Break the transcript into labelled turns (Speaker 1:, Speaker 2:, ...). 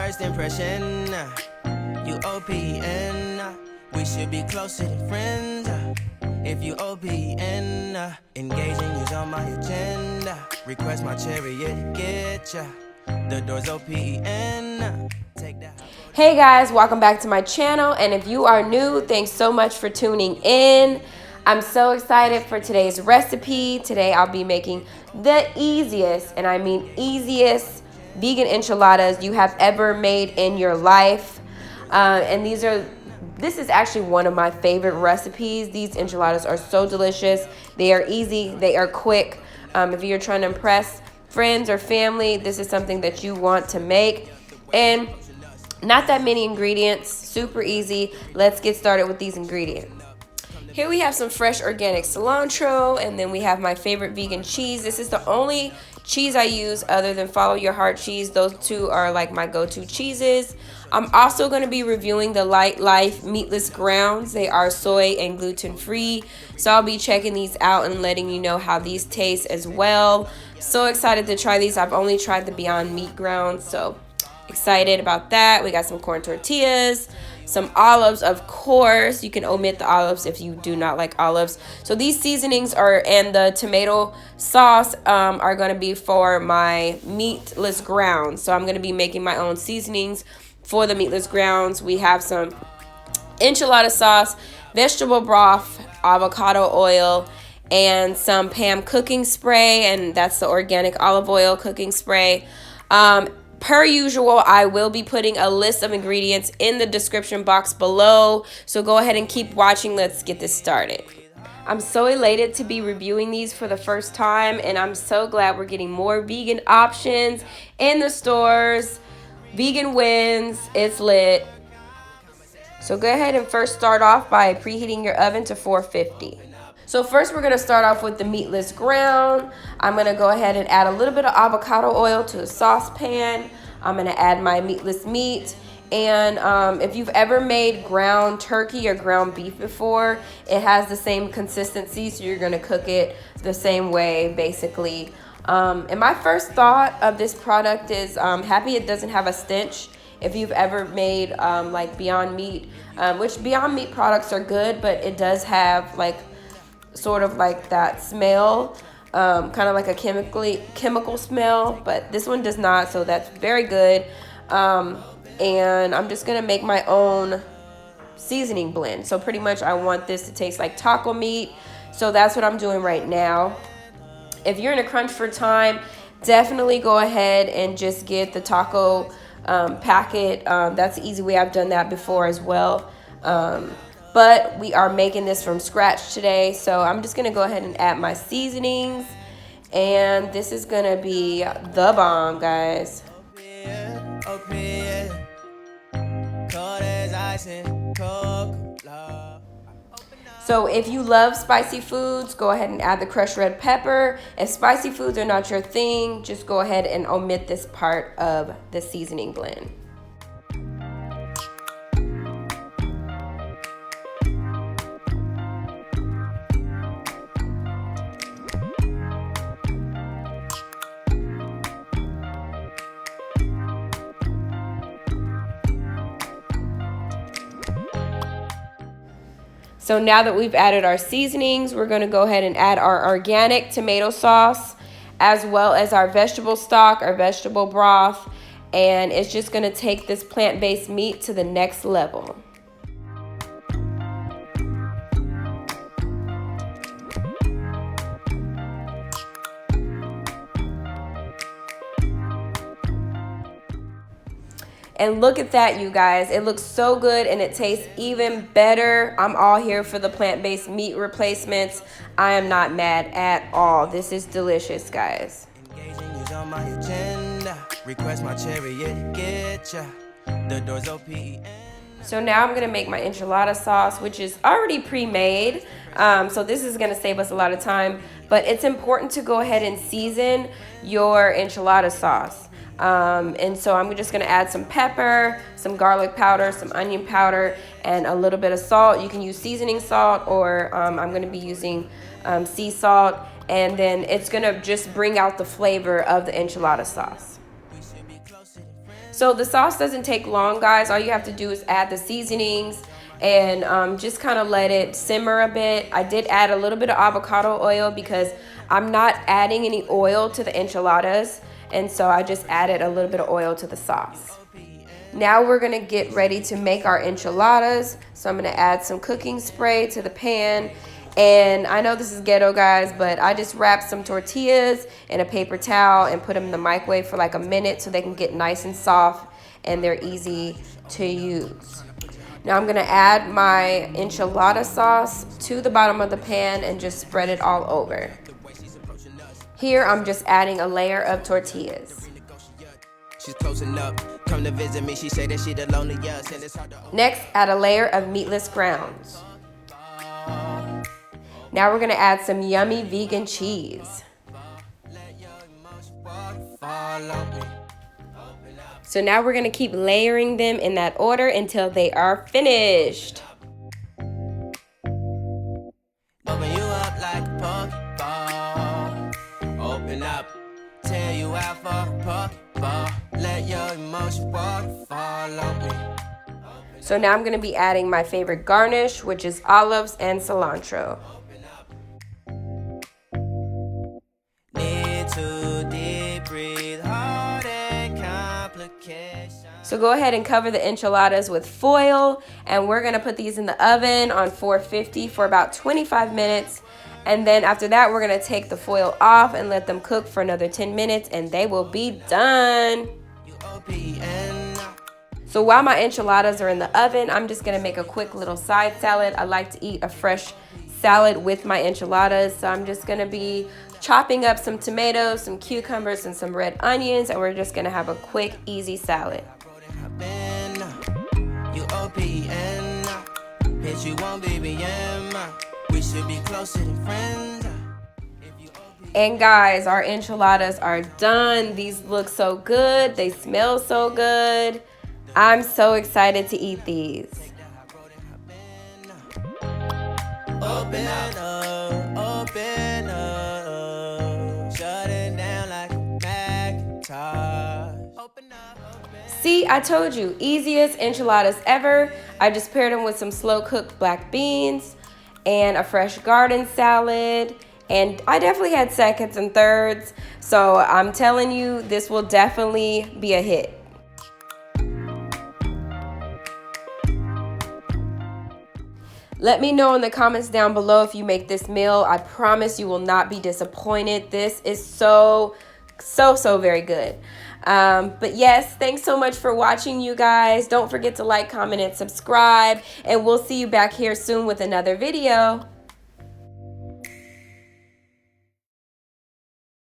Speaker 1: first impression. You OPN. We should be closer than friends. If you OPN, engaging you's on my agenda. Request my chariot to get ya. The door's OPN. Take that.
Speaker 2: Hey guys, welcome back to my channel, and if you are new, thanks so much for tuning in. I'm so excited for today's recipe. Today I'll be making the easiest, and I mean easiest, vegan enchiladas you have ever made in your life. And this is actually one of my favorite recipes. These enchiladas are so delicious. They are easy, they are quick. If you're trying to impress friends or family, this is something that you want to make. And not that many ingredients, super easy. Let's get started with these ingredients. Here we have some fresh organic cilantro, and then we have my favorite vegan cheese. This is the only cheese I use other than Follow Your Heart cheese. Those two are like my go-to cheeses. I'm also going to be reviewing the Lightlife meatless grounds. They are soy and gluten-free, so I'll be checking these out and letting you know how these taste as well. So excited to try these. I've only tried the Beyond Meat grounds, so excited about that. We got some corn tortillas, some olives, of course. You can omit the olives if you do not like olives. So these seasonings and the tomato sauce are going to be for my meatless grounds. So I'm going to be making my own seasonings for the meatless grounds. We have some enchilada sauce, vegetable broth, avocado oil, and some Pam cooking spray, and that's the organic olive oil cooking spray. Per usual, I will be putting a list of ingredients in the description box below, so go ahead and keep watching. Let's get this started. I'm so elated to be reviewing these for the first time, and I'm so glad we're getting more vegan options in the stores. Vegan wins. It's lit. So go ahead and first start off by preheating your oven to 450. So first we're going to start off with the meatless ground. I'm going to go ahead and add a little bit of avocado oil to the saucepan. I'm going to add my meatless meat. And if you've ever made ground turkey or ground beef before, it has the same consistency, so you're going to cook it the same way basically. And my first thought of this product is happy it doesn't have a stench. If you've ever made like Beyond Meat, which Beyond Meat products are good, but it does have like sort of like that smell, kind of like a chemical smell, but this one does not, so that's very good. And I'm just gonna make my own seasoning blend. So pretty much I want this to taste like taco meat, so that's what I'm doing right now. If you're in a crunch for time, definitely go ahead and just get the taco packet. That's the easy way. I've done that before as well. But we are making this from scratch today, so I'm just gonna go ahead and add my seasonings, and this is gonna be the bomb, guys. So if you love spicy foods, go ahead and add the crushed red pepper. If spicy foods are not your thing, just go ahead and omit this part of the seasoning blend. So now that we've added our seasonings, we're going to go ahead and add our organic tomato sauce, as well as our vegetable stock, our vegetable broth, and it's just going to take this plant-based meat to the next level. And look at that, you guys. It looks so good and it tastes even better. I'm all here for the plant-based meat replacements. I am not mad at all. This is delicious, guys. So now I'm gonna make my enchilada sauce, which is already pre-made. So this is gonna save us a lot of time, but it's important to go ahead and season your enchilada sauce. And so I'm just going to add some pepper, some garlic powder, some onion powder, and a little bit of salt. You can use seasoning salt, or I'm going to be using sea salt, and then it's going to just bring out the flavor of the enchilada sauce. So the sauce doesn't take long, guys. All you have to do is add the seasonings and just kind of let it simmer a bit. I did add a little bit of avocado oil because I'm not adding any oil to the enchiladas, and so I just added a little bit of oil to the sauce. Now we're gonna get ready to make our enchiladas. So I'm gonna add some cooking spray to the pan. And I know this is ghetto, guys, but I just wrapped some tortillas in a paper towel and put them in the microwave for like a minute so they can get nice and soft and they're easy to use. Now I'm gonna add my enchilada sauce to the bottom of the pan and just spread it all over. Here I'm just adding a layer of tortillas.
Speaker 1: She's closing up. Come to visit me. She say that she the loneliest and it's hard to.
Speaker 2: Next, add a layer of meatless grounds. Now we're gonna add some yummy vegan cheese. So now we're gonna keep layering them in that order until they are finished.
Speaker 1: Open you up like a Pokeball. Open up, tear you out for a Pokeball. Let your emotions waterfall on me.
Speaker 2: So now I'm gonna be adding my favorite garnish, which is olives and cilantro. So go ahead and cover the enchiladas with foil, and we're gonna put these in the oven on 450 for about 25 minutes. And then after that, we're gonna take the foil off and let them cook for another 10 minutes and they will be done. So while my enchiladas are in the oven, I'm just gonna make a quick little side salad. I like to eat a fresh salad with my enchiladas. So I'm just gonna be chopping up some tomatoes, some cucumbers, and some red onions, and we're just gonna have a quick, easy salad. And guys, our enchiladas are done. These look so good. They smell so good. I'm so excited to eat these.
Speaker 1: Open up, shut it down like a Macintosh.
Speaker 2: See, I told you, easiest enchiladas ever. I just paired them with some slow-cooked black beans and a fresh garden salad. And I definitely had seconds and thirds. So I'm telling you, this will definitely be a hit. Let me know in the comments down below if you make this meal. I promise you will not be disappointed. This is so very good. But yes, thanks so much for watching, you guys. Don't forget to like, comment, and subscribe. And we'll see you back here soon with another video.